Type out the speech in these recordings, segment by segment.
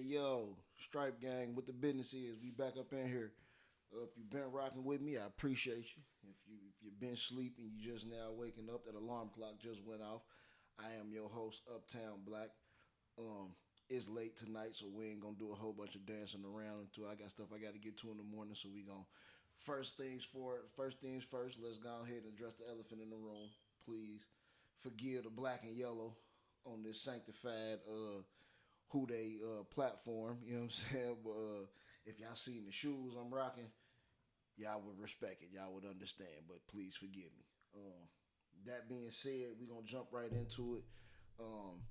Yo, Strype gang, what the business is? We back up in here. If you've been rocking with me, I appreciate you. If you've been sleeping, you just now waking up, that alarm clock just went off. I am your host, Uptown Black. Um, it's late tonight, so we ain't gonna do a whole bunch of dancing around until I got stuff I got to get to in the morning. So we gonna first things first. Let's go ahead and address the elephant in the room, please. Forgive the black and yellow on this sanctified who they platform. You know what I'm saying? But if y'all seen the shoes I'm rocking, y'all would respect it. Y'all would understand. But please forgive me. That being said, we gonna jump right into it. Um,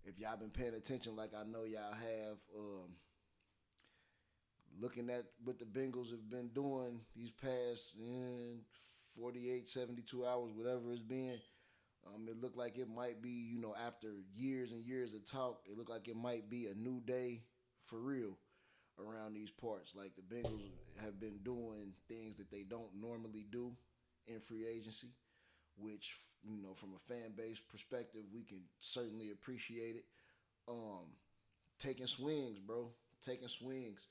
if y'all been paying attention, like I know y'all have, looking at what the Bengals have been doing these past 48, 72 hours, whatever it's been. It looked like it might be, after years and years of talk, it looked like it might be a new day for real around these parts. Like the Bengals have been doing things that they don't normally do in free agency, which, from a fan base perspective, we can certainly appreciate it. Um, Taking swings, bro. Taking swings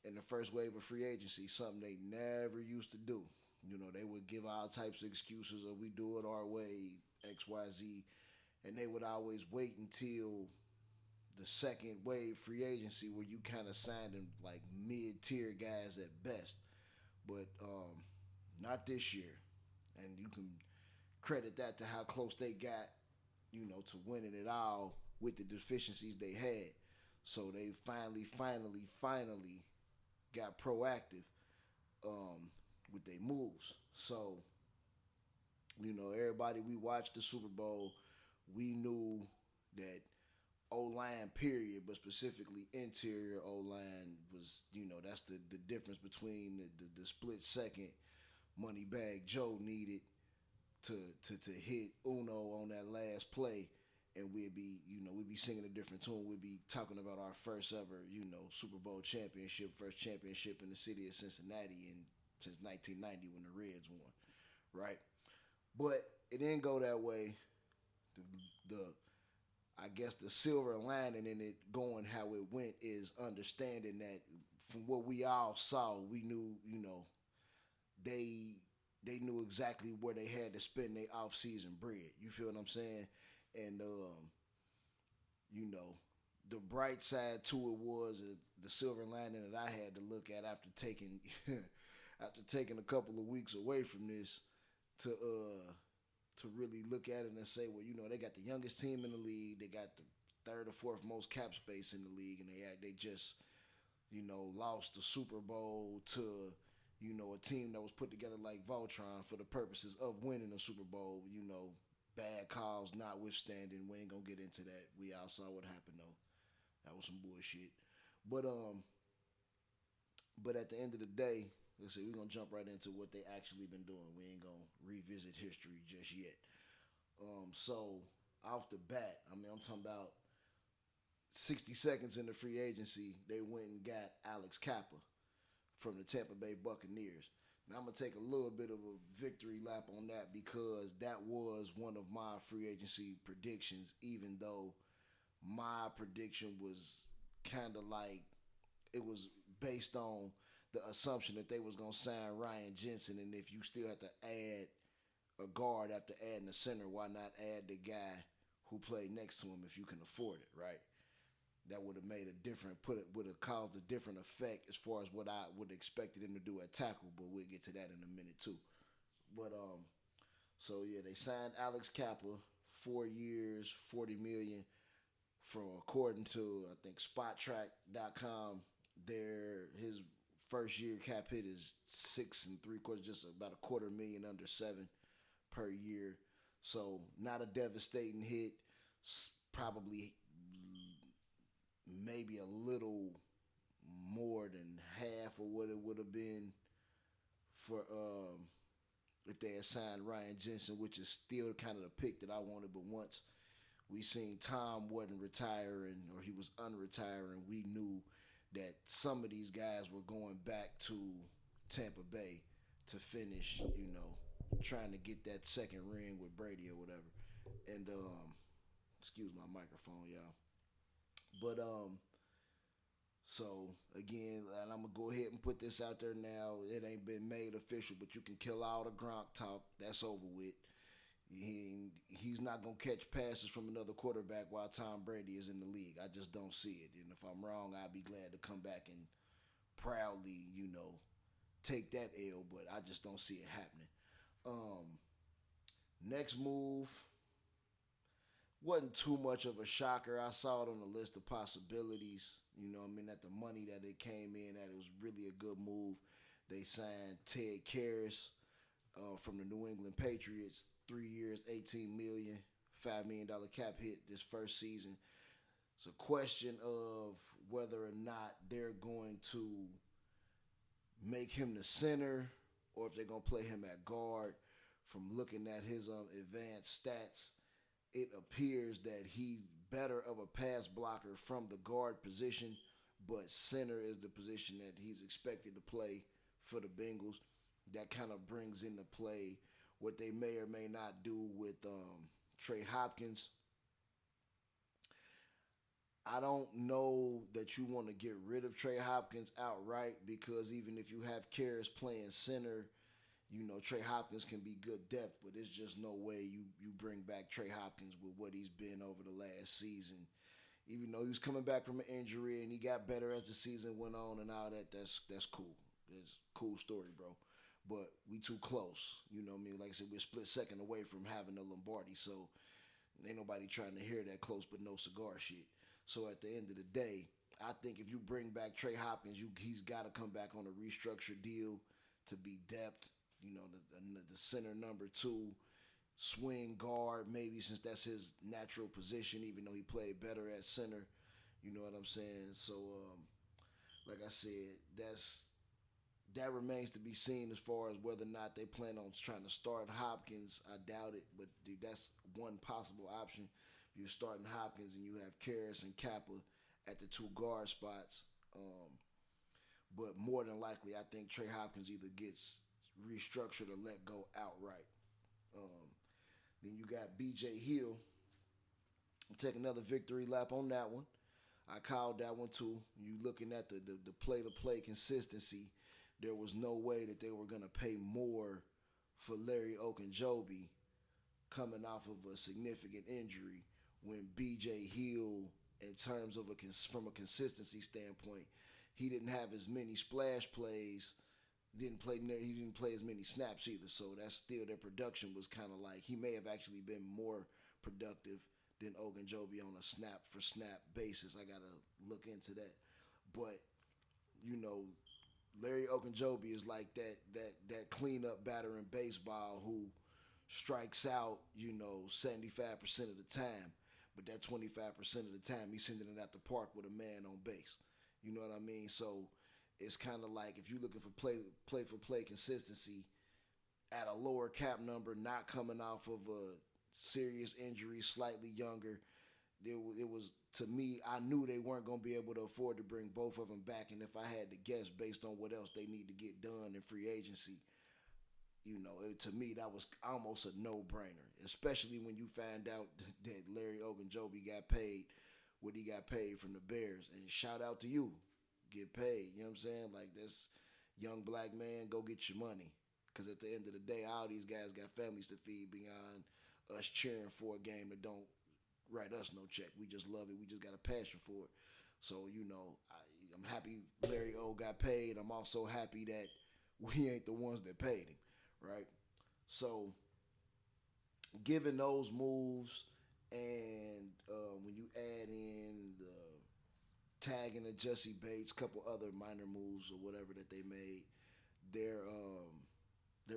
in the first wave of free agency, something they never used to do. They would give all types of excuses of we do it our way, XYZ, and they would always wait until the second wave free agency where you kind of signed them like mid tier guys at best. But not this year. And you can credit that to how close they got, to winning it all with the deficiencies they had. So they finally got proactive um, with their moves. So, everybody we watched the Super Bowl, we knew that O line period, but specifically interior O line was, that's the difference between the split second money bag Joe needed to hit Uno on that last play, and we'd be singing a different tune. We'd be talking about our first ever, Super Bowl championship, first championship in the city of Cincinnati in since 1990 when the Reds won, right? But it didn't go that way. The I guess the silver lining in it going how it went is understanding that from what we all saw, we knew, they they knew exactly where they had to spend their off season bread. You feel what I'm saying? And you know, the bright side to it was the silver lining that I had to look at after taking after taking a couple of weeks away from this to really look at it and say, well, they got the youngest team in the league, they got the third or fourth most cap space in the league, and they just lost the Super Bowl to a team that was put together like Voltron for the purposes of winning a Super Bowl. Bad calls notwithstanding, we ain't gonna get into that. We all saw what happened though. That was some bullshit. But but at the end of the day, let's say we're gonna jump right into what they actually been doing. We ain't gonna revisit history just yet. So off the bat, I'm talking about 60 seconds into free agency, they went and got Alex Kappa from the Tampa Bay Buccaneers. Now I'm gonna take a little bit of a victory lap on that because that was one of my free agency predictions, even though my prediction was kind of like it was based on the assumption that they was gonna sign Ryan Jensen, and if you still have to add a guard after adding a center, why not add the guy who played next to him if you can afford it, right? That would have made a different would have caused a different effect as far as what I would have expected him to do at tackle, but we'll get to that in a minute too. But so yeah, they signed Alex Kappa, 4 years, 40 million, from according to I think SpotTrack.com. His first year cap hit is 6 and 3/4, just about a quarter million under 7 per year. So not a devastating hit. Probably maybe a little more than half of what it would have been for if they had signed Ryan Jensen, which is still kind of the pick that I wanted. But once we seen Tom wasn't retiring or he was unretiring, we knew that some of these guys were going back to Tampa Bay to finish, trying to get that second ring with Brady or whatever. And excuse my microphone, y'all. But So again, and I'm gonna go ahead and put this out there now. It ain't been made official, but you can kill all the Gronk talk. That's over with. He's not gonna catch passes from another quarterback while Tom Brady is in the league. I just don't see it. And if I'm wrong, I'd be glad to come back and proudly, take that L. But I just don't see it happening. Um, Next move wasn't too much of a shocker. I saw it on the list of possibilities. At the money that it came in at, it was really a good move. They signed Ted Karras from the New England Patriots, 3 years, 18 million, $5 million cap hit this first season. It's a question of whether or not they're going to make him the center or if they're going to play him at guard. From looking at his advanced stats, it appears that he's better of a pass blocker from the guard position, but center is the position that he's expected to play for the Bengals. That kind of brings into play what they may or may not do with Trey Hopkins. I don't know that you want to get rid of Trey Hopkins outright because even if you have Karras playing center, Trey Hopkins can be good depth, but there's just no way you bring back Trey Hopkins with what he's been over the last season. Even though he was coming back from an injury and he got better as the season went on and all that, that's cool. That's a cool story, bro. But we too close. You know what I mean? Like I said, we're a split second away from having the Lombardi, so ain't nobody trying to hear that close but no cigar shit. So at the end of the day, I think if you bring back Trey Hopkins, he's got to come back on a restructured deal to be depth. The center number two, swing guard, maybe since that's his natural position, even though he played better at center. You know what I'm saying? So, like I said, that remains to be seen as far as whether or not they plan on trying to start Hopkins. I doubt it, but dude, that's one possible option. You're starting Hopkins and you have Karras and Kappa at the two guard spots. But more than likely, I think Trey Hopkins either gets restructured or let go outright. Um, then you got B.J. Hill. Take another victory lap on that one. I called that one too. You looking at the play-to-play consistency, there was no way that they were going to pay more for Larry Ogunjobi coming off of a significant injury when B.J. Hill, in terms of from a consistency standpoint, he didn't have as many splash plays. He didn't play as many snaps either. So that's still their production was kind of like he may have actually been more productive than Ogunjobi on a snap for snap basis. I gotta look into that. But you know, Larry Ogunjobi is like that cleanup batter in baseball who strikes out, 75% of the time. But that 25% of the time, he's sending it out the park with a man on base. You know what I mean? So it's kind of like if you're looking for play for play consistency at a lower cap number, not coming off of a serious injury, slightly younger. It was to me. I knew they weren't going to be able to afford to bring both of them back, and if I had to guess based on what else they need to get done in free agency, to me that was almost a no-brainer. Especially when you find out that Larry Ogunjobi got paid what he got paid from the Bears, and shout out to you, get paid. You know what I'm saying? Like this young black man, go get your money. Because at the end of the day, all these guys got families to feed beyond us cheering for a game that don't write us no check. We just love it. We just got a passion for it. So, I'm happy Larry O got paid. I'm also happy that we ain't the ones that paid him, right? So, given those moves and when you add in the tagging of Jesse Bates, couple other minor moves or whatever that they made, their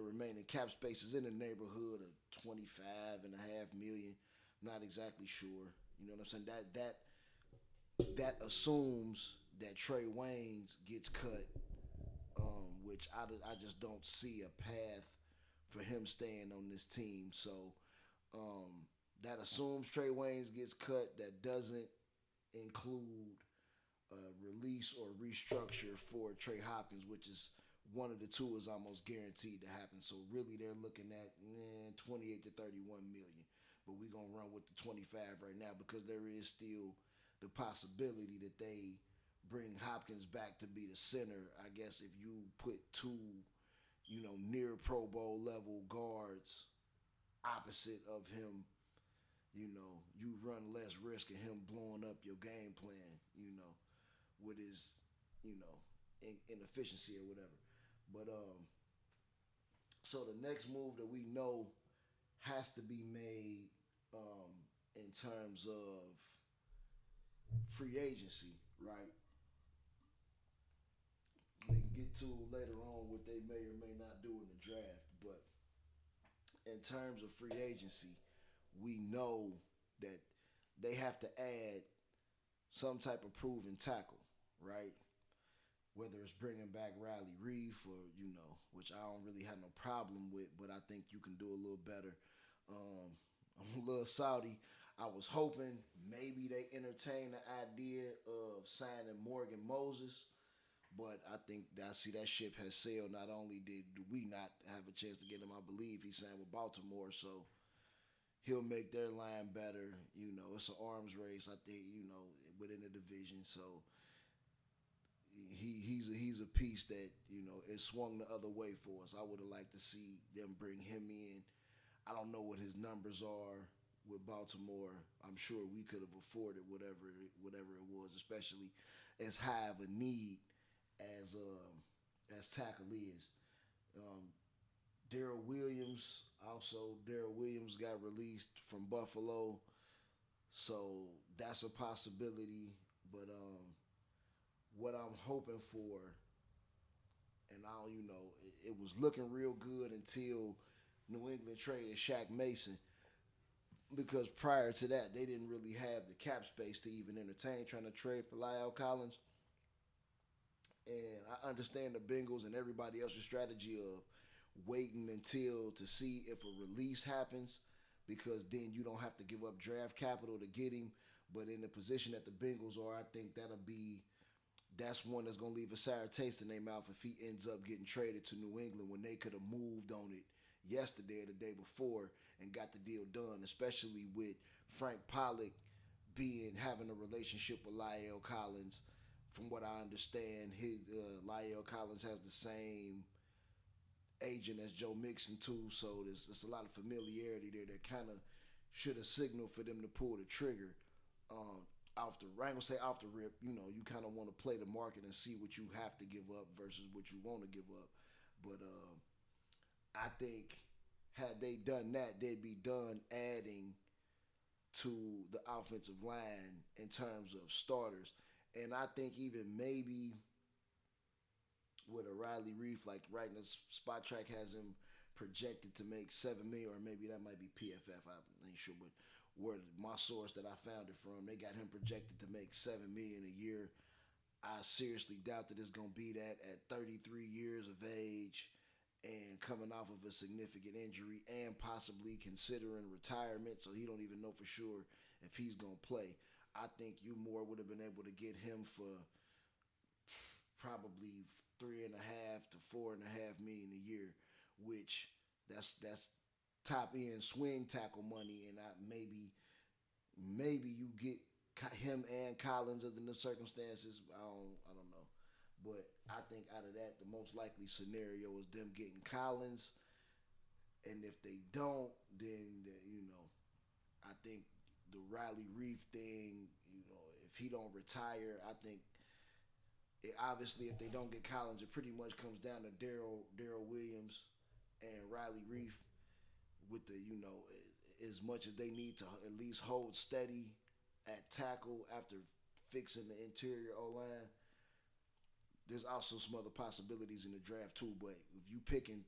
remaining cap space is in the neighborhood of 25.5 million. Not exactly sure. You know what I'm saying? That assumes that Trey Waynes gets cut, which I just don't see a path for him staying on this team. So that assumes Trey Waynes gets cut. That doesn't include release or restructure for Trey Hopkins, which is one of the two is almost guaranteed to happen. So really, they're looking at 28 to 31 million. But we're gonna run with the 25 right now because there is still the possibility that they bring Hopkins back to be the center. I guess if you put two, near Pro Bowl level guards opposite of him, you run less risk of him blowing up your game plan, with his, inefficiency or whatever. But so the next move that we know has to be made in terms of free agency, right? We can get to later on what they may or may not do in the draft, but in terms of free agency, we know that they have to add some type of proven tackle, right? Whether it's bringing back Riley Reef or which I don't really have no problem with, but I think you can do a little better. Um, I'm a little salty. I was hoping maybe they entertain the idea of signing Morgan Moses, but I think that I see that ship has sailed. Not only did we not have a chance to get him, I believe he signed with Baltimore, so he'll make their line better. It's an arms race. I think within the division, so he's a piece that it swung the other way for us. I would have liked to see them bring him in. I don't know what his numbers are with Baltimore. I'm sure we could have afforded whatever it was, especially as high of a need as tackle is. Um, Daryl Williams got released from Buffalo, so that's a possibility. But what I'm hoping for, and it was looking real good until New England traded Shaq Mason, because prior to that they didn't really have the cap space to even entertain trying to trade for Lyle Collins. And I understand the Bengals and everybody else's strategy of waiting until to see if a release happens, because then you don't have to give up draft capital to get him. But in the position that the Bengals are, I think that's one that's gonna leave a sour taste in their mouth if he ends up getting traded to New England when they could have moved on it yesterday or the day before and got the deal done, especially with Frank Pollock having a relationship with Lyle Collins. From what I understand, Lyle Collins has the same agent as Joe Mixon too, so there's a lot of familiarity there that kind of should have signaled for them to pull the trigger. Off the, I ain't gonna say off the rip, you kind of want to play the market and see what you have to give up versus what you want to give up. But I think had they done that, they'd be done adding to the offensive line in terms of starters. And I think even maybe with a Riley Reef, like right in the spot track has him projected to make 7 million, or maybe that might be PFF. I ain't sure, but where my source that I found it from, they got him projected to make 7 million a year. I seriously doubt that it's gonna be that at 33 years of age and coming off of a significant injury and possibly considering retirement, so he don't even know for sure if he's gonna play. I think you more would have been able to get him for probably 3.5 to 4.5 million a year, which that's top end swing tackle money, and maybe you get him and Collins under the circumstances. I don't know, but I think out of that, the most likely scenario is them getting Collins, and if they don't, then I think the Riley Reef thing, if he don't retire, I think obviously if they don't get Collins, it pretty much comes down to Daryl Williams and Riley Reef with the as much as they need to at least hold steady at tackle after fixing the interior O line. There's also some other possibilities in the draft too, but if you picking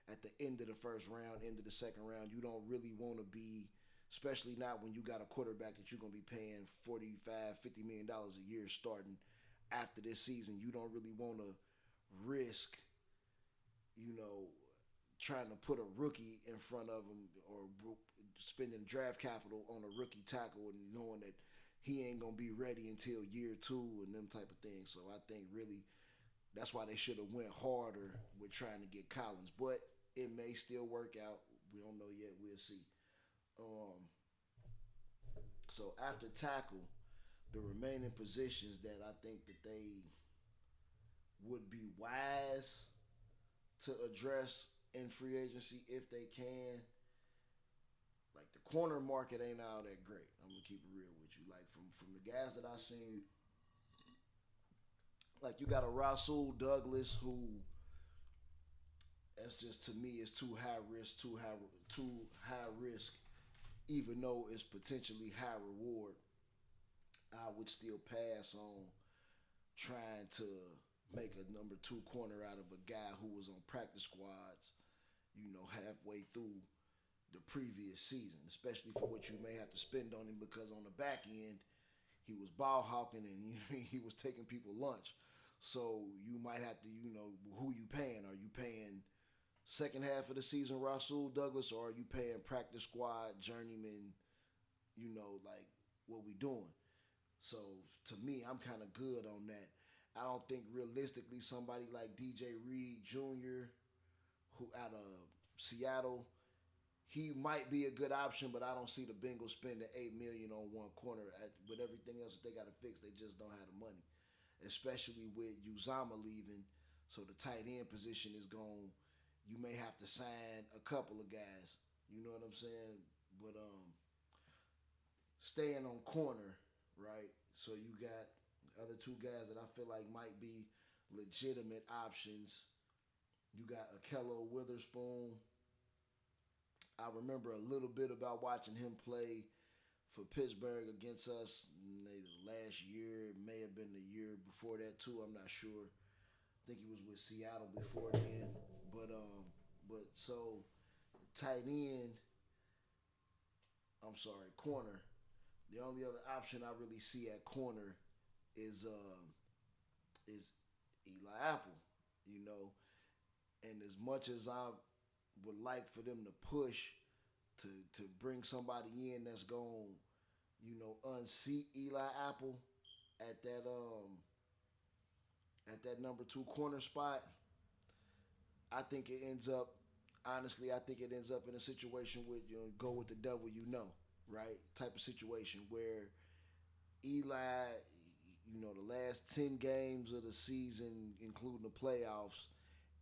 at the end of the first round, end of the second round, you don't really want to be, especially not when you got a quarterback that you're going to be paying $45-50 million a year starting after this season. You don't really want to risk, trying to put a rookie in front of him or spending draft capital on a rookie tackle and knowing that he ain't going to be ready until year two and them type of things. So I think really that's why they should have went harder with trying to get Collins. But it may still work out. We don't know yet. We'll see. So after tackle, the remaining positions that I think that they would be wise to address in free agency if they can. Like the corner market ain't all that great. I'm gonna keep it real with you. Like from the guys that I seen, like you got a Rasul Douglas who that's just to me is too high risk, too high risk. Even though it's potentially high reward, I would still pass on trying to make a number two corner out of a guy who was on practice squads, halfway through the previous season, especially for what you may have to spend on him because on the back end, he was ball hawking and he was taking people lunch. So you might have to, who you paying? Are you paying second half of the season Rasul Douglas or are you paying practice squad journeyman, like what we doing? So to me, I'm kind of good on that. I don't think realistically somebody like DJ Reed Jr., who out of Seattle, he might be a good option, but I don't see the Bengals spending $8 million on one corner. With everything else that they got to fix, they just don't have the money, especially with Uzama leaving. So the tight end position is gone. You may have to sign a couple of guys. You know what I'm saying? But staying on corner, right? So you got other two guys that I feel like might be legitimate options. You got Akello Witherspoon. I remember a little bit about watching him play for Pittsburgh against us last year. It may have been the year before that too. I'm not sure. I think he was with Seattle before then. But so tight end. I'm sorry, corner. The only other option I really see at corner is Eli Apple. You know, and as much as I would like for them to push to bring somebody in that's going, unseat Eli Apple at that number two corner spot, I think it ends up honestly, I think it ends up in a situation with go with the devil right? Type of situation where Eli, the last 10 games of the season, including the playoffs,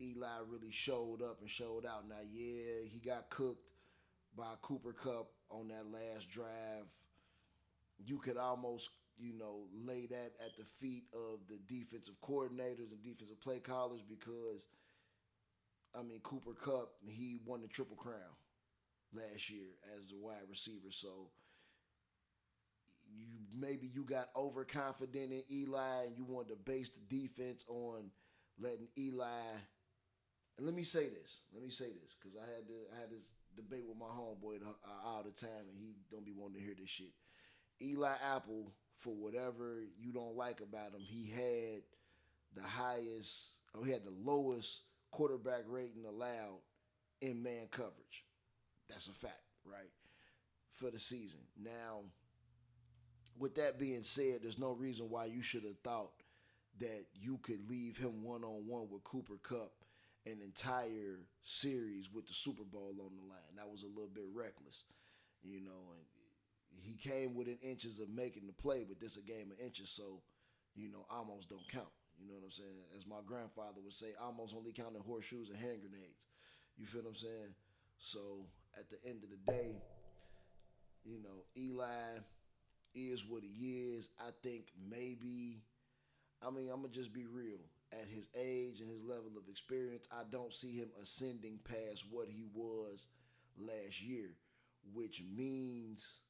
Eli really showed up and showed out. Now, yeah, he got cooked by Cooper Kupp on that last drive. You could almost, lay that at the feet of the defensive coordinators and defensive play callers because, Cooper Kupp, he won the Triple Crown last year as a wide receiver. So you got overconfident in Eli and you wanted to base the defense on letting Eli. And let me say this, because I had this debate with my homeboy all the time, and he don't be wanting to hear this shit. Eli Apple, for whatever you don't like about him, he had the lowest quarterback rating allowed in man coverage. That's a fact, right? For the season. Now, with that being said, there's no reason why you should have thought that you could leave him one-on-one with Cooper Kupp an entire series with the Super Bowl on the line. That was a little bit reckless, and he came within inches of making the play, but this a game of inches, so, almost don't count. You know what I'm saying? As my grandfather would say, almost only counting horseshoes and hand grenades. You feel what I'm saying? So at the end of the day, Eli is what he is. I think maybe, I'm going to just be real. At his age and his level of experience, I don't see him ascending past what he was last year, which means,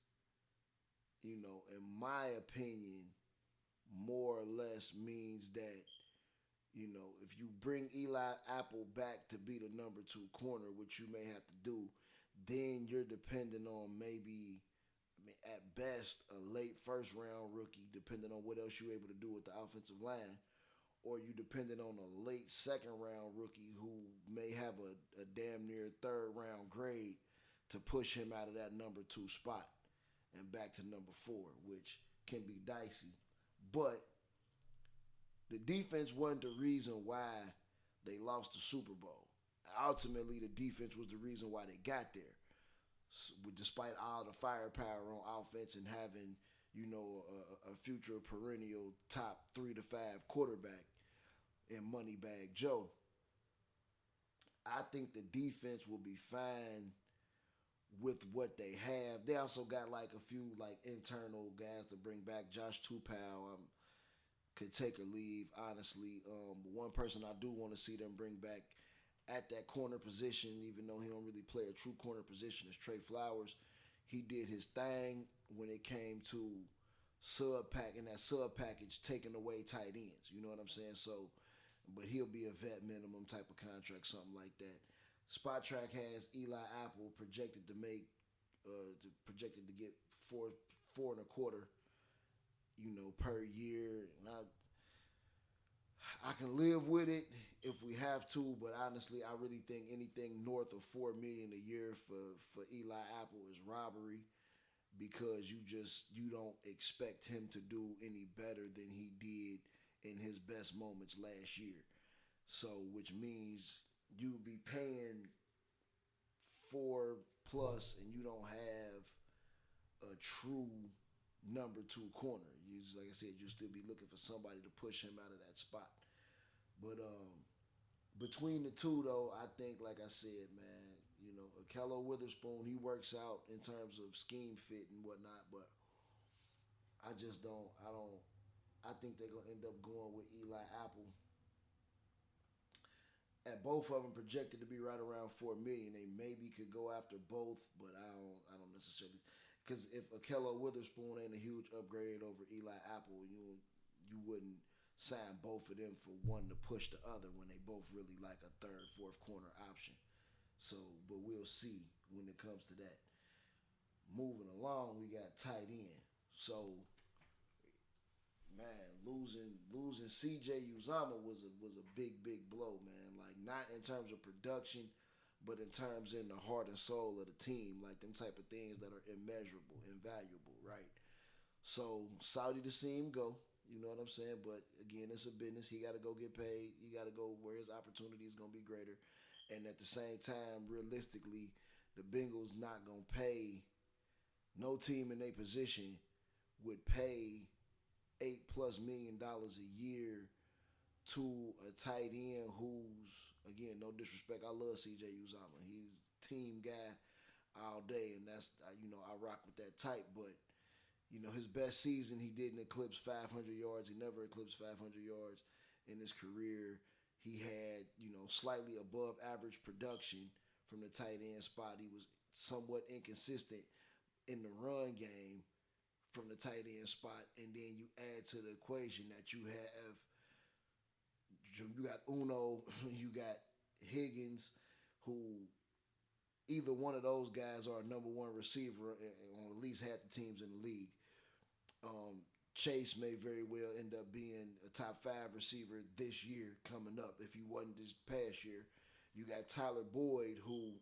in my opinion, more or less means that, if you bring Eli Apple back to be the number two corner, which you may have to do, then you're depending on maybe, at best, a late first round rookie, depending on what else you're able to do with the offensive line. Or you depending on a late second round rookie who may have a damn near third round grade to push him out of that number two spot and back to number four, which can be dicey. But the defense wasn't the reason why they lost the Super Bowl. Ultimately, the defense was the reason why they got there. So, despite all the firepower on offense and having, a future perennial top 3 to 5 quarterback in Moneybag Joe. I think the defense will be fine with what they have. They also got like a few like internal guys to bring back. Josh Tupou could take or leave. Honestly, one person I do want to see them bring back at that corner position, even though he don't really play a true corner position, is Trey Flowers. He did his thing when it came to that sub package taking away tight ends. You know what I'm saying? So, but he'll be a vet minimum type of contract, something like that. Spot Track has Eli Apple projected to get four and a quarter, per year. And I can live with it if we have to, but honestly, I really think anything north of $4 million a year for Eli Apple is robbery because you don't expect him to do any better than he did in his best moments last year. So, which means you would be paying 4 plus, and you don't have a true number two corner. Like I said, you'll still be looking for somebody to push him out of that spot. But between the two, though, I think, like I said, man, Akello Witherspoon, he works out in terms of scheme fit and whatnot, but I just don't. I think they're gonna end up going with Eli Apple. At both of them projected to be right around 4 million. They maybe could go after both, but I don't necessarily because if Akello Witherspoon ain't a huge upgrade over Eli Apple, you wouldn't sign both of them for one to push the other when they both really like a third, fourth corner option. So, but we'll see when it comes to that. Moving along, we got tight end. So, man, losing C.J. Uzama was a big blow, man. Like not in terms of production, but in terms in the heart and soul of the team, like them type of things that are immeasurable, invaluable, right? So Saudi to see him go. You know what I'm saying? But again, it's a business. He got to go get paid. He got to go where his opportunity is going to be greater. And at the same time, realistically, the Bengals not going to pay. No team in their position would pay $8+ million a year to a tight end who's, again, no disrespect. I love C.J. Uzama. He's a team guy all day, and that's I rock with that type. But his best season, he didn't eclipse 500 yards. He never eclipsed 500 yards in his career. He had, slightly above average production from the tight end spot. He was somewhat inconsistent in the run game from the tight end spot. And then you add to the equation that you got Uno, you got Higgins, who either one of those guys are a number one receiver on at least half the teams in the league. Chase may very well end up being a top 5 receiver this year coming up if he wasn't this past year. You got Tyler Boyd, who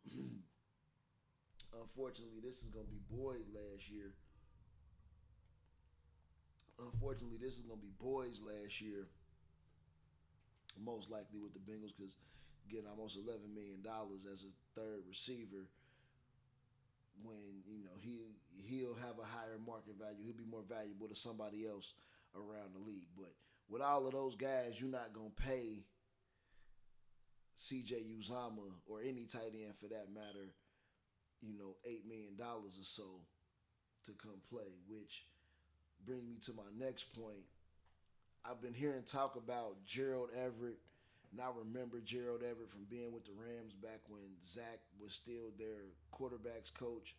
unfortunately this is going to be Boyd last year. Unfortunately, this is going to be Boyd's last year, most likely with the Bengals, because getting almost $11 million as a third receiver when he'll have a higher market value. He'll be more valuable to somebody else around the league. But with all of those guys, you're not gonna pay C.J. Uzama or any tight end for that matter, $8 million or so to come play. Which brings me to my next point. I've been hearing talk about Gerald Everett. And I remember Gerald Everett from being with the Rams back when Zach was still their quarterbacks coach.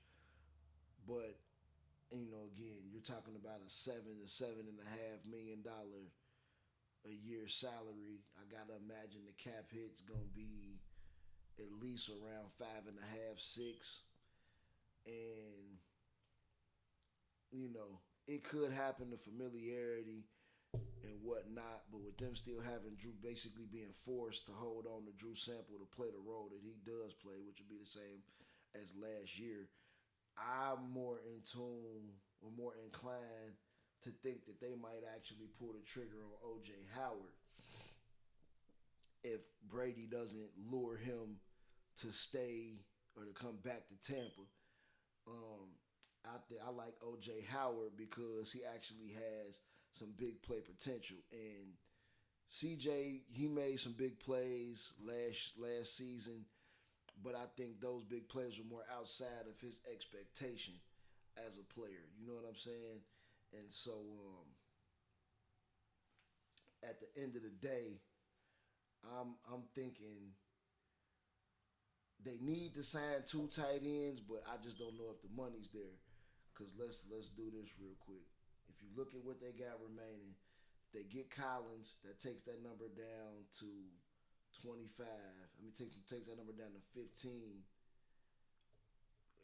But, again, you're talking about a $7 to $7.5 million a year salary. I gotta imagine the cap hit's gonna be at least around 5.5, 6. And, it could happen, the familiarity and whatnot, but with them still having Drew basically being forced to hold on to Drew Sample to play the role that he does play, which would be the same as last year, I'm more in tune or more inclined to think that they might actually pull the trigger on O.J. Howard if Brady doesn't lure him to stay or to come back to Tampa. I like OJ Howard because he actually has some big play potential. And CJ, he made some big plays last season, but I think those big plays were more outside of his expectation as a player. You know what I'm saying? And so at the end of the day, I'm thinking they need to sign two tight ends, but I just don't know if the money's there. Cause let's do this real quick. If you look at what they got remaining, they get Collins, that takes that number down to 25. I mean, takes that number down to 15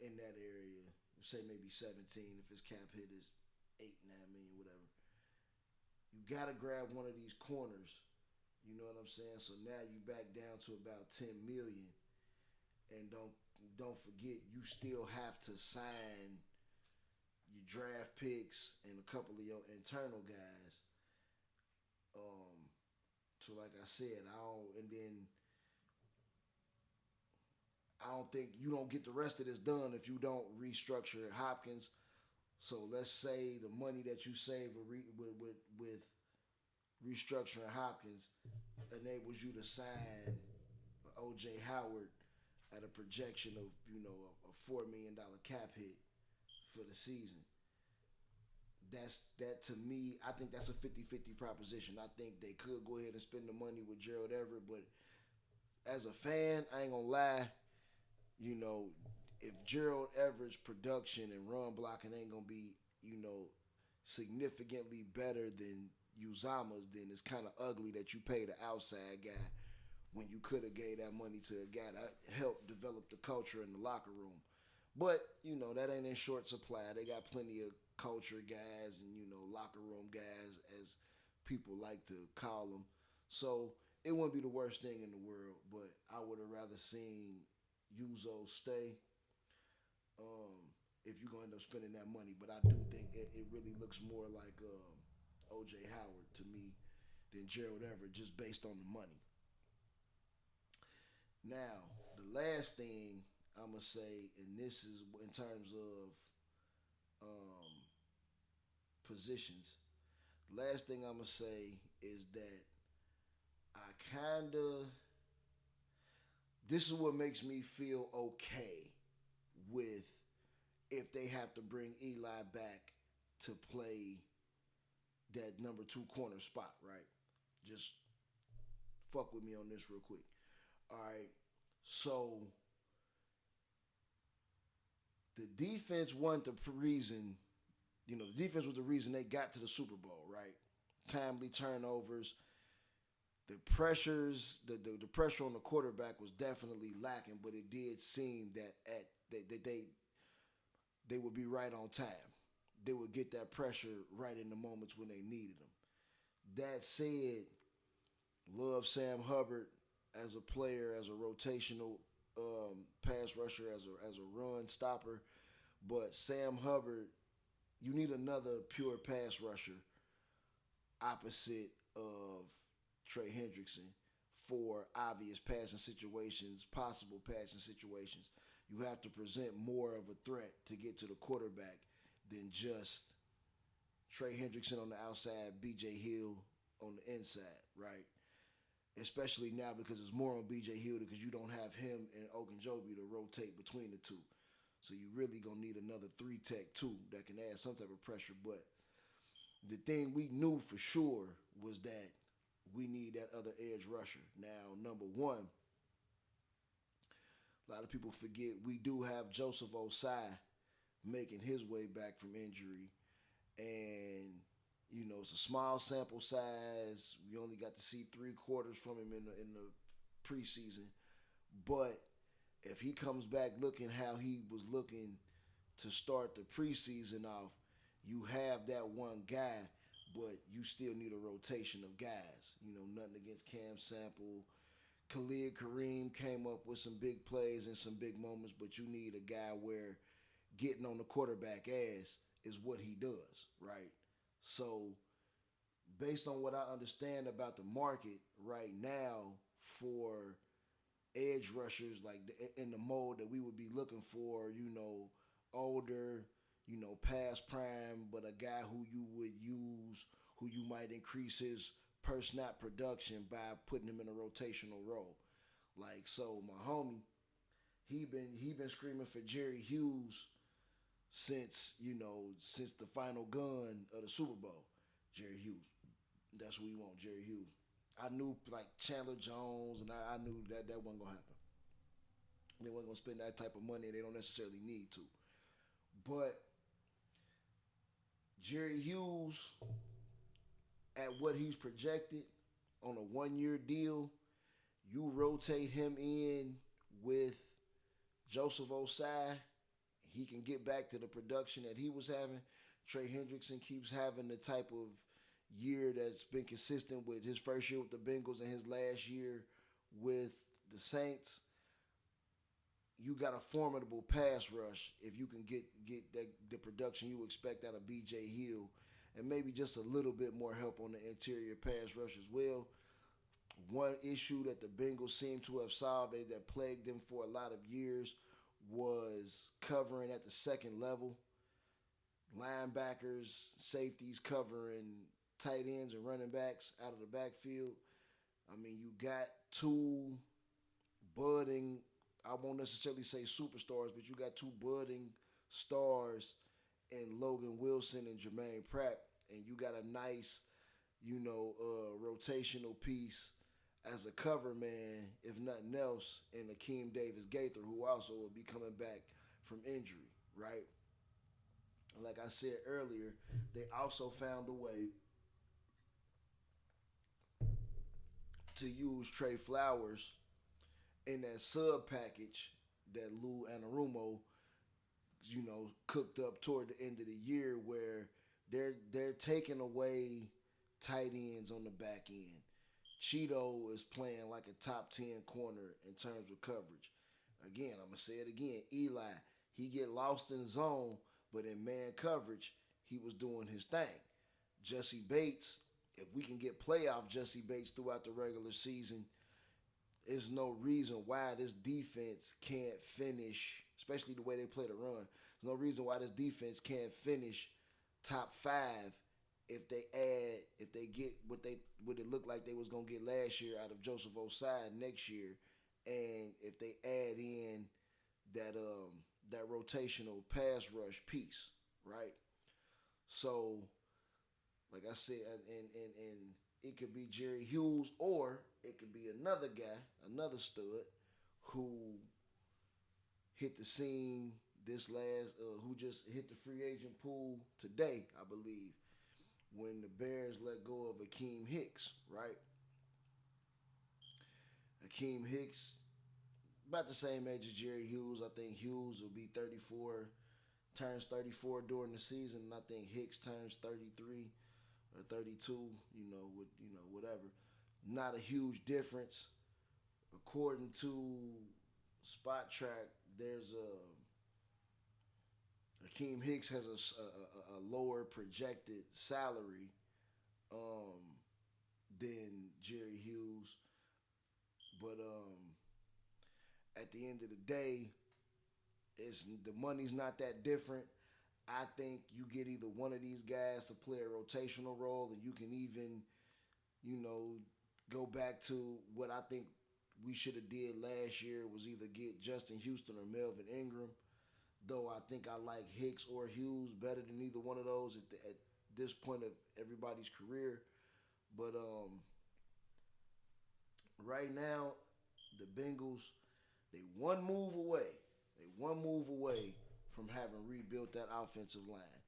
in that area. Say maybe 17 if his cap hit is 8, 9 million, whatever. You gotta grab one of these corners. You know what I'm saying? So now you back down to about 10 million, and don't forget you still have to sign your draft picks and a couple of your internal guys. Um, so like I said, I don't think you don't get the rest of this done if you don't restructure Hopkins. So let's say the money that you save with restructuring Hopkins enables you to sign OJ Howard at a projection of a $4 million cap hit for the season. That to me, I think that's a 50-50 proposition. I think they could go ahead and spend the money with Gerald Everett, but as a fan, I ain't gonna lie, you know, if Gerald Everett's production and run blocking ain't gonna be, significantly better than Uzama's, then it's kind of ugly that you pay the outside guy when you could have gave that money to a guy that helped develop the culture in the locker room. But that ain't in short supply. They got plenty of culture guys and locker room guys, as people like to call them. So it wouldn't be the worst thing in the world, but I would have rather seen Uzo stay. Um, if you're gonna end up spending that money, but I do think it really looks more like OJ Howard to me than Gerald Everett, just based on the money. Now, the last thing I'm gonna say, and this is in terms of positions. Last thing I'm gonna say is that I kind of this is what makes me feel okay with if they have to bring Eli back to play that number two corner spot, right? Just fuck with me on this real quick. All right. So the defense wasn't the reason, the defense was the reason they got to the Super Bowl, right? Timely turnovers, the pressure on the quarterback was definitely lacking, but it did seem that they would be right on time. They would get that pressure right in the moments when they needed them. That said, love Sam Hubbard as a player, as a rotational pass rusher, as a run stopper. But Sam Hubbard, you need another pure pass rusher opposite of Trey Hendrickson for obvious passing situations, possible passing situations. You have to present more of a threat to get to the quarterback than just Trey Hendrickson on the outside, BJ Hill on the inside, right? Especially now because it's more on BJ Hill because you don't have him and Ogunjobi to rotate between the two. So you really gonna need another three tech too that can add some type of pressure. But the thing we knew for sure was that we need that other edge rusher. Now, number one, a lot of people forget we do have Joseph Osai making his way back from injury, and it's a small sample size. We only got to see 3 quarters from him in the preseason, but if he comes back looking how he was looking to start the preseason off, you have that one guy, but you still need a rotation of guys. Nothing against Cam Sample. Khalid Kareem came up with some big plays and some big moments, but you need a guy where getting on the quarterback ass is what he does, right? So, based on what I understand about the market right now for edge rushers, like in the mold that we would be looking for, older, past prime, but a guy who you would use, who you might increase his per snap production by putting him in a rotational role. Like so, my homie, he been screaming for Jerry Hughes since the final gun of the Super Bowl. Jerry Hughes, that's what we want, Jerry Hughes. I knew like Chandler Jones, and I knew that wasn't gonna happen. They weren't gonna spend that type of money, and they don't necessarily need to. But Jerry Hughes, at what he's projected on a 1 year deal, you rotate him in with Joseph Osai, he can get back to the production that he was having. Trey Hendrickson keeps having the type of year that's been consistent with his first year with the Bengals and his last year with the Saints. You got a formidable pass rush if you can get the production you expect out of B.J. Hill, and maybe just a little bit more help on the interior pass rush as well. One issue that the Bengals seem to have solved that plagued them for a lot of years was covering at the second level. Linebackers, safeties covering tight ends and running backs out of the backfield. I mean, you got two budding, I won't necessarily say superstars, but you got two budding stars in Logan Wilson and Jermaine Pratt. And you got a nice, rotational piece as a cover man, if nothing else, in Akeem Davis Gaither, who also will be coming back from injury, right? Like I said earlier, they also found a way to use Trey Flowers in that sub package that Lou Anarumo, cooked up toward the end of the year, where they're taking away tight ends on the back end. Cheeto is playing like a top 10 corner in terms of coverage. Again, I'm gonna say it again. Eli, he get lost in zone, but in man coverage, he was doing his thing. Jesse Bates, if we can get playoff Jesse Bates throughout the regular season, there's no reason why this defense can't finish, especially the way they play the run. There's no reason why this defense can't finish top five if they get what it looked like they was gonna get last year out of Joseph Osai next year, and if they add in that rotational pass rush piece, right? So, like I said, and it could be Jerry Hughes, or it could be another guy, another stud, who hit the scene who just hit the free agent pool today, I believe, when the Bears let go of Akeem Hicks, right? Akeem Hicks, about the same age as Jerry Hughes. I think Hughes will be 34, turns 34 during the season, and I think Hicks turns 33 or 32. Whatever. Not a huge difference. According to Spot Track, there's Akeem Hicks has a lower projected salary um, than Jerry Hughes, but at the end of the day, the money's not that different. I think you get either one of these guys to play a rotational role, and you can even, go back to what I think we should have did last year was either get Justin Houston or Melvin Ingram. Though I think I like Hicks or Hughes better than either one of those at this point of everybody's career. But right now, the Bengals, they one move away. They one move away from having rebuilt that offensive line.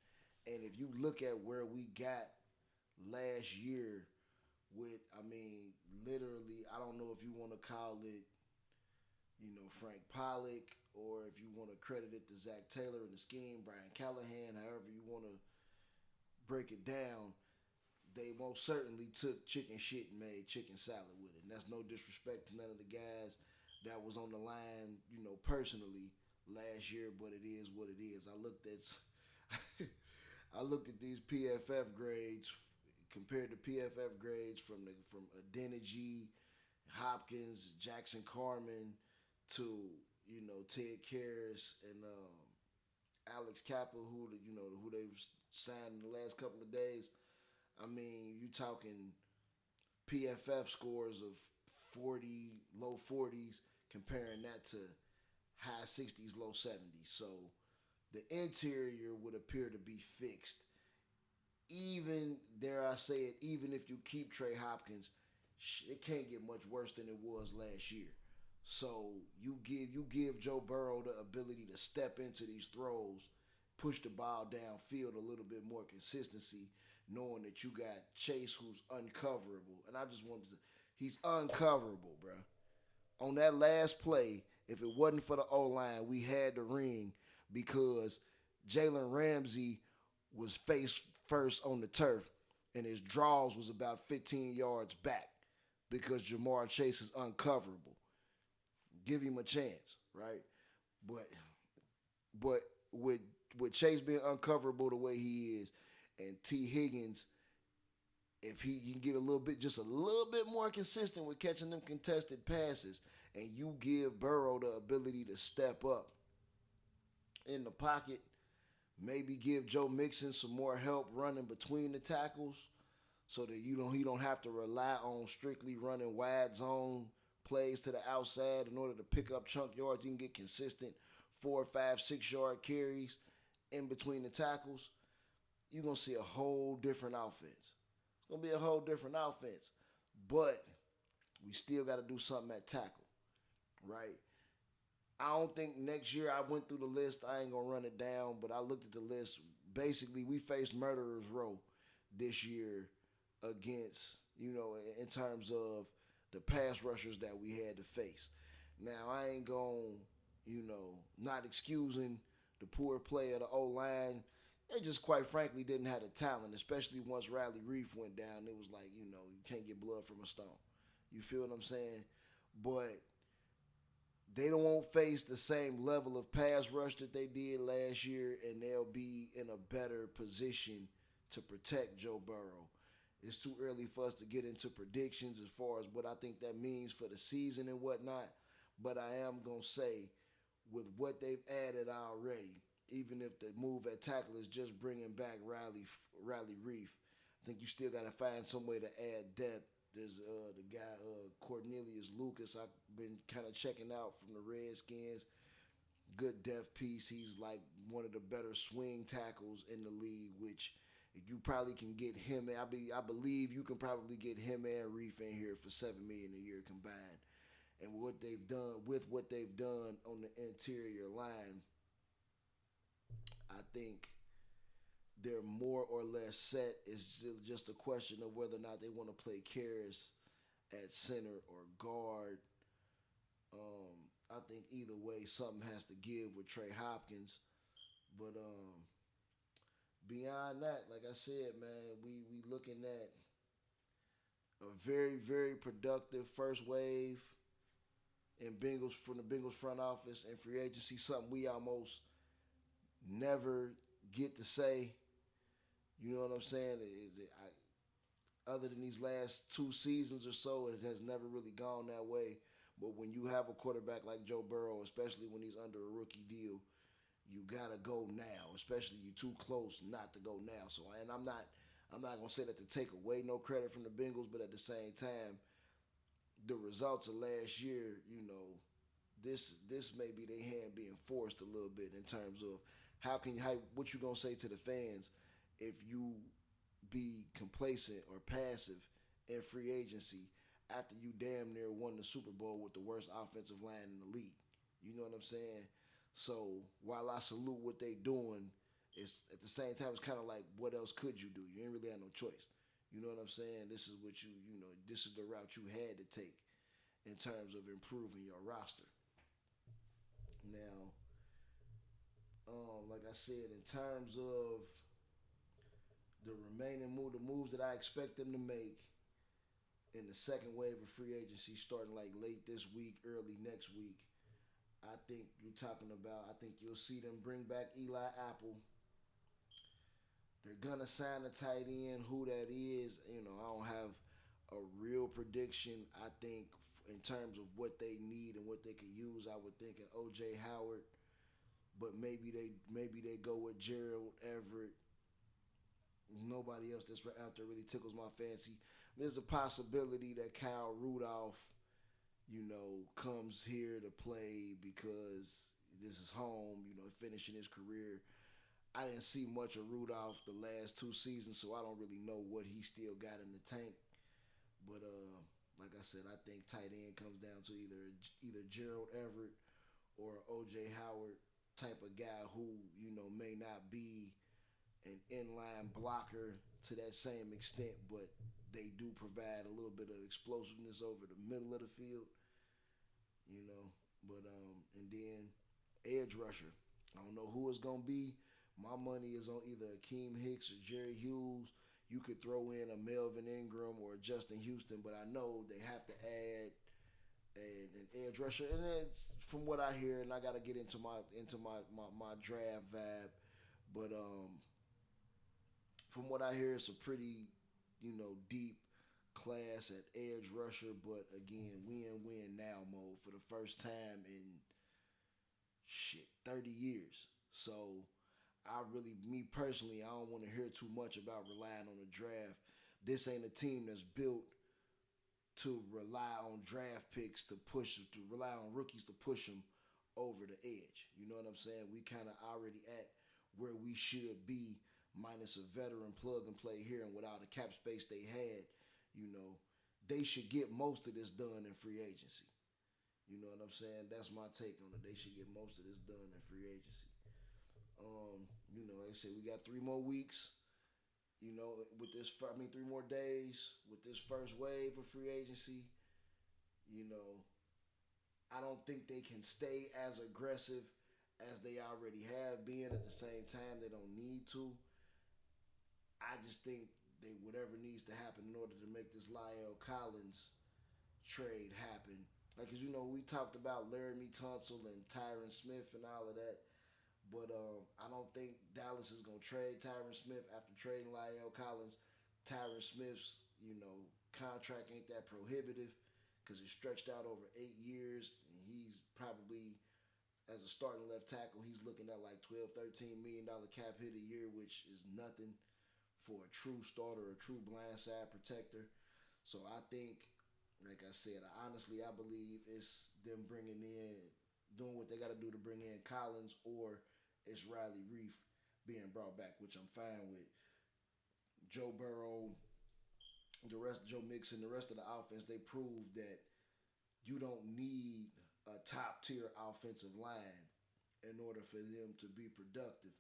And if you look at where we got last year with, literally, I don't know if you want to call it, Frank Pollock, or if you want to credit it to Zach Taylor and the scheme, Brian Callahan, however you want to break it down, they most certainly took chicken shit and made chicken salad with it. And that's no disrespect to none of the guys that was on the line, personally last year, but it is what it is. I looked at these PFF grades compared to PFF grades from Adeniji, Hopkins, Jackson Carman to Ted Karras and Alex Kappa, who they've signed in the last couple of days. I mean, you talking PFF scores of 40, low 40s, comparing that to high 60s, low 70s. So the interior would appear to be fixed. Even, dare I say it, even if you keep Trey Hopkins, it can't get much worse than it was last year. So you give Joe Burrow the ability to step into these throws, push the ball downfield a little bit more consistency, knowing that you got Chase who's uncoverable. And I just wanted to, he's uncoverable, bro. On that last play, if it wasn't for the O line, we had the ring because Jalen Ramsey was face first on the turf, and his draws was about 15 yards back because Jamar Chase is uncoverable. Give him a chance, right? But but with Chase being uncoverable the way he is, and T Higgins, if he can get a little bit, just a little bit more consistent with catching them contested passes, and you give Burrow the ability to step up in the pocket, maybe give Joe Mixon some more help running between the tackles, so that he don't have to rely on strictly running wide zone plays to the outside in order to pick up chunk yards. You can get consistent 4, 5, 6 yard carries in between the tackles. You're gonna see a whole different offense. It's gonna be a whole different offense, but we still got to do something at tackle, right? I don't think next year, I went through the list. I ain't gonna run it down, but I looked at the list. Basically, we faced murderers row this year against, in terms of the pass rushers that we had to face. Now, I ain't going, not excusing the poor play of the O line. They just, quite frankly, didn't have the talent, especially once Riley Reef went down. It was like, you can't get blood from a stone. You feel what I'm saying? But they don't won't face the same level of pass rush that they did last year, and they'll be in a better position to protect Joe Burrow. It's too early for us to get into predictions as far as what I think that means for the season and whatnot. But I am going to say, with what they've added already, even if the move at tackle is just bringing back Riley Reef, I think you still got to find some way to add depth. There's the guy Cornelius Lucas. I've been kind of checking out from the Redskins. Good depth piece. He's like one of the better swing tackles in the league, which you probably can get him. I believe you can probably get him and Reef in here for $7 million a year combined. And what they've done on the interior line, I think they're more or less set. It's just a question of whether or not they want to play Karras at center or guard. I think either way, something has to give with Trey Hopkins. But beyond that, like I said, man, we looking at a very, very productive first wave in Bengals from the Bengals front office and free agency. Something we almost never get to say. You know what I'm saying? Other than these last 2 seasons or so, it has never really gone that way. But when you have a quarterback like Joe Burrow, especially when he's under a rookie deal, you gotta go now. Especially you too close not to go now. So, and I'm not gonna say that to take away no credit from the Bengals, but at the same time, the results of last year, this may be their hand being forced a little bit in terms of what you gonna say to the fans if you be complacent or passive in free agency after you damn near won the Super Bowl with the worst offensive line in the league. You know what I'm saying? So while I salute what they doing, it's at the same time it's kind of like, what else could you do? You ain't really have no choice. You know what I'm saying? This is what this is the route you had to take in terms of improving your roster. Now, like I said, in terms of the the moves that I expect them to make in the second wave of free agency, starting like late this week, early next week, I think I think you'll see them bring back Eli Apple. They're gonna sign a tight end. Who that is, I don't have a real prediction. I think in terms of what they need and what they could use, I would think an O.J. Howard but maybe they go with Gerald Everett. Nobody else that's out there really tickles my fancy. There's a possibility that Kyle Rudolph, comes here to play because this is home, finishing his career. I didn't see much of Rudolph the last 2 seasons, so I don't really know what he still got in the tank. But like I said, I think tight end comes down to either Gerald Everett or OJ Howard type of guy who may not be an inline blocker to that same extent, but they do provide a little bit of explosiveness over the middle of the field, you know. But and then edge rusher. I don't know who it's gonna be. My money is on either Akeem Hicks or Jerry Hughes. You could throw in a Melvin Ingram or a Justin Houston, but I know they have to add an edge rusher. And it's from what I hear, and I got to get into my draft vibe. But from what I hear, it's a pretty deep class at edge rusher. But again, win now mode for the first time in 30 years. So me personally, I don't want to hear too much about relying on the draft. This ain't a team that's built to rely on draft picks to rely on rookies to push them over the edge. You know what I'm saying? We kind of already at where we should be, minus a veteran plug and play here, and without the cap space they had, you know, they should get most of this done in free agency. You know what I'm saying? That's my take on it. They should get most of this done in free agency. Like I said, we got 3 more weeks. With this, 3 more days with this first wave of free agency. You know, I don't think they can stay as aggressive as they already have been. At the same time, they don't need to. I just think whatever needs to happen in order to make this Lyle Collins trade happen. Like, 'cause, we talked about Laramie Tunsil and Tyron Smith and all of that. But I don't think Dallas is going to trade Tyron Smith after trading Lyle Collins. Tyron Smith's, contract ain't that prohibitive because it's stretched out over 8 years. And he's probably, as a starting left tackle, he's looking at like $12, $13 million cap hit a year, which is nothing for a true starter, a true blindside protector. So I think, like I said, I believe it's them doing what they got to do to bring in Collins, or it's Riley Reef being brought back, which I'm fine with. Joe Burrow, Joe Mixon, the rest of the offense, they proved that you don't need a top tier offensive line in order for them to be productive,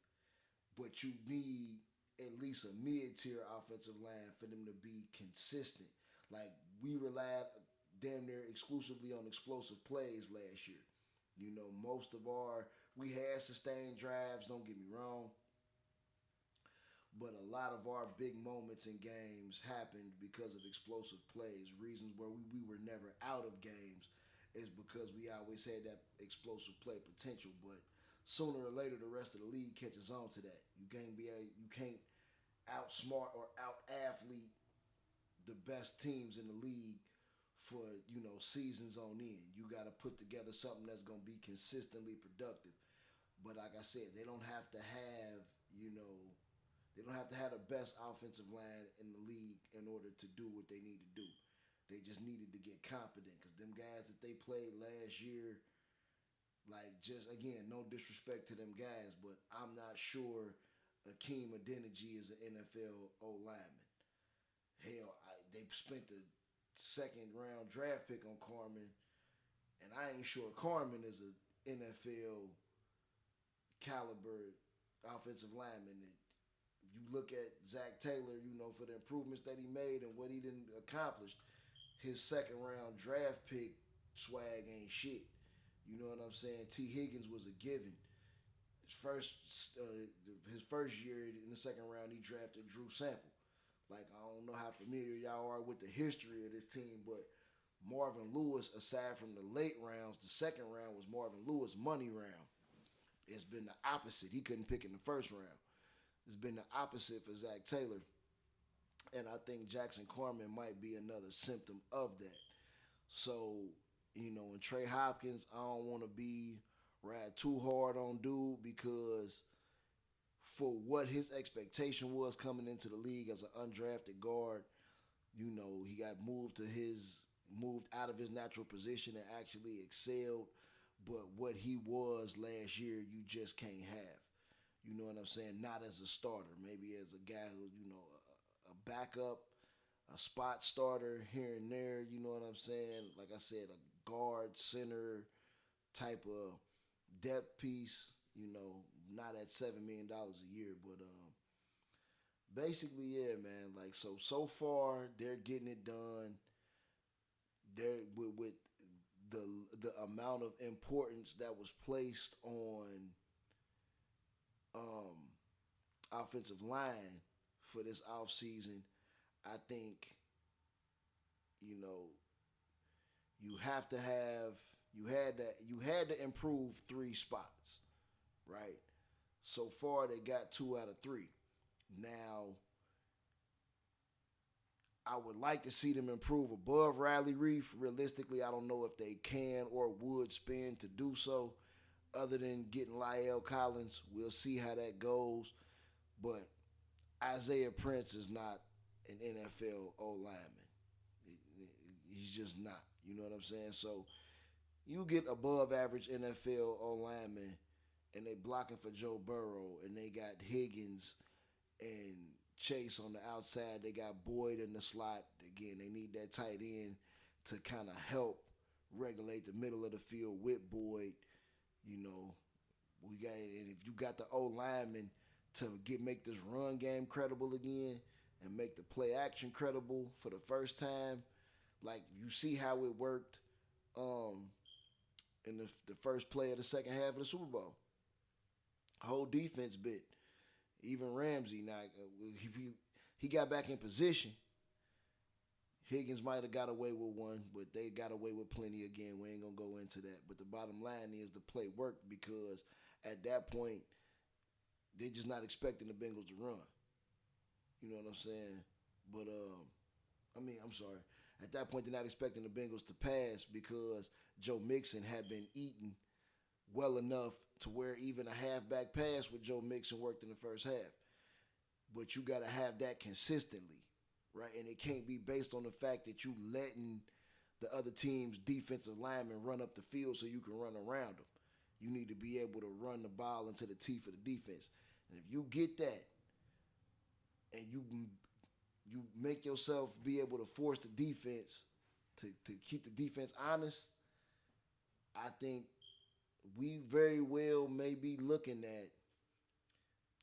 but you need at least a mid tier offensive line for them to be consistent. Like, we relied damn near exclusively on explosive plays last year. We had sustained drives, don't get me wrong, but a lot of our big moments in games happened because of explosive plays. Reasons where we were never out of games is because we always had that explosive play potential. But sooner or later, the rest of the league catches on to that. You can't outsmart or out athlete the best teams in the league for seasons on end. You got to put together something that's going to be consistently productive. But like I said, they don't have to have the best offensive line in the league in order to do what they need to do. They just needed to get competent, because them guys that they played last year, like, just again, no disrespect to them guys, but I'm not sure Akeem Adeniji is an NFL O lineman. Hell, they spent the second round draft pick on Carmen, and I ain't sure Carmen is an NFL caliber offensive lineman. If you look at Zach Taylor, for the improvements that he made and what he didn't accomplish, his second round draft pick swag ain't shit. You know what I'm saying? T. Higgins was a given. His first year in the second round, he drafted Drew Sample. Like, I don't know how familiar y'all are with the history of this team, but Marvin Lewis, aside from the late rounds, the second round was Marvin Lewis' money round. It's been the opposite. He couldn't pick in the first round. It's been the opposite for Zach Taylor. And I think Jackson Carman might be another symptom of that. So, and Trey Hopkins, I don't want to be ride too hard on dude because for what his expectation was coming into the league as an undrafted guard, he got moved out of his natural position and actually excelled. But what he was last year, you just can't have. You know what I'm saying? Not as a starter, maybe as a guy who, a backup, a spot starter here and there. You know what I'm saying? Like I said, a guard, center type of depth piece. Not at $7 million a year, but basically, yeah, man. Like so far, they're getting it done. They're with the the amount of importance that was placed on um, offensive line for this offseason. I think you know you have to have you had to improve three spots, right? So far, they got two out of three. Now, I would like to see them improve above Riley Reef. Realistically, I don't know if they can or would spend to do so, other than getting Lyle Collins. We'll see how that goes. But Isaiah Prince is not an NFL O lineman. He's just not. You know what I'm saying? So you get above average NFL O lineman, and they blocking for Joe Burrow, and they got Higgins and Chase on the outside. They got Boyd in the slot. Again, they need that tight end to kind of help regulate the middle of the field with Boyd. You know, and if you got the O lineman to make this run game credible again and make the play action credible for the first time, like you see how it worked um, in the first play of the second half of the Super Bowl. Whole defense bit. Even Ramsey, now he got back in position. Higgins might have got away with one, but they got away with plenty again. We ain't gonna go into that. But the bottom line is the play worked because at that point they're just not expecting the Bengals to run. You know what I'm saying? But I'm sorry. At that point, they're not expecting the Bengals to pass because Joe Mixon had been eaten well enough to where even a halfback pass with Joe Mixon worked in the first half. But you got to have that consistently, right? And it can't be based on the fact that you letting the other team's defensive linemen run up the field so you can run around them. You need to be able to run the ball into the teeth of the defense. And if you get that, and you make yourself be able to force the defense to keep the defense honest, I think we very well may be looking at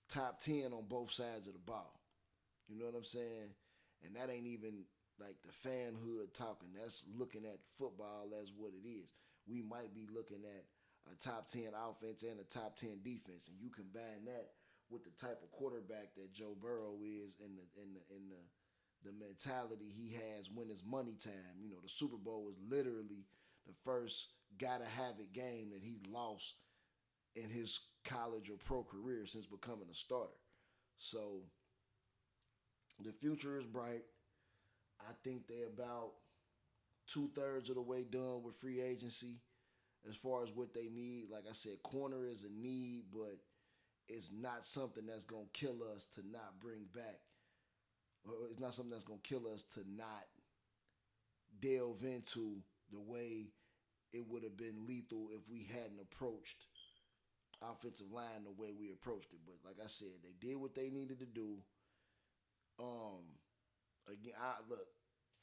top 10 on both sides of the ball. You know what I'm saying? And that ain't even like the fanhood talking. That's looking at football as what it is. We might be looking at a top 10 offense and a top 10 defense, and you combine that with the type of quarterback that Joe Burrow is and the mentality he has when it's money time. The Super Bowl was literally the first gotta have it game that he lost in his college or pro career since becoming a starter. So the future is bright. I think they're about 2/3 of the way done with free agency as far as what they need. Like I said, corner is a need, but it's not something that's gonna kill us to not bring back. Or it's not something that's gonna kill us to not delve into the way it would have been lethal if we hadn't approached offensive line the way we approached it. But like I said, they did what they needed to do. Um, Again, look,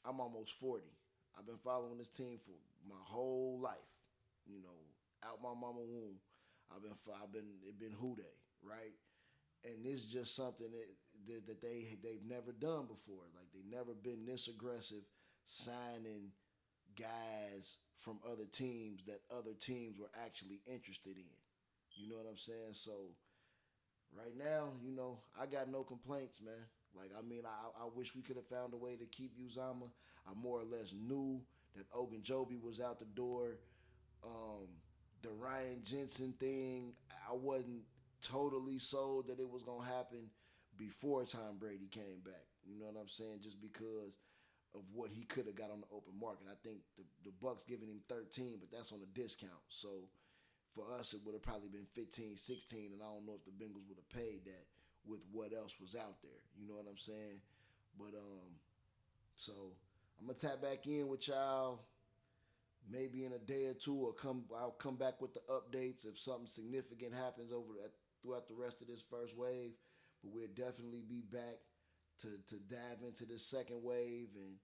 I'm almost 40. I've been following this team for my whole life. Out my mama womb. It been who they, right? And it's just something that they've never done before. Like they never been this aggressive signing guys from other teams that other teams were actually interested in. You know what I'm saying? So right now, I got no complaints, man. Like I wish we could have found a way to keep Uzama. I more or less knew that Ogunjobi was out the door. Um, the Ryan Jensen thing, I wasn't totally sold that it was gonna happen before Tom Brady came back. You know what I'm saying? Just because of what he could have got on the open market. I think the Bucks giving him 13, but that's on a discount. So For us, it would have probably been 15, 16, and I don't know if the Bengals would have paid that with what else was out there. You know what I'm saying? But so I'm gonna tap back in with y'all maybe in a day or two, or I'll come back with the updates if something significant happens throughout the rest of this first wave. But we'll definitely be back to dive into this second wave and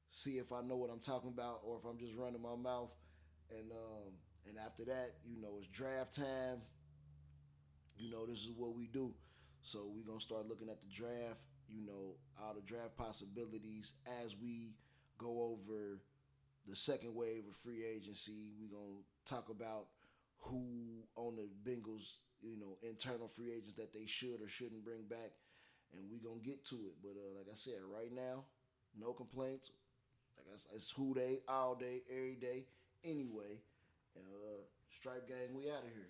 see if I know what I'm talking about or if I'm just running my mouth. And after that, it's draft time. This is what we do. So we're gonna start looking at the draft. All the draft possibilities as we go over the second wave of free agency. We're gonna talk about who on the Bengals, internal free agents that they should or shouldn't bring back, and we're gonna get to it. But like I said, right now, no complaints. Like it's who they all day, every day. Anyway, Stripe gang, we out of here.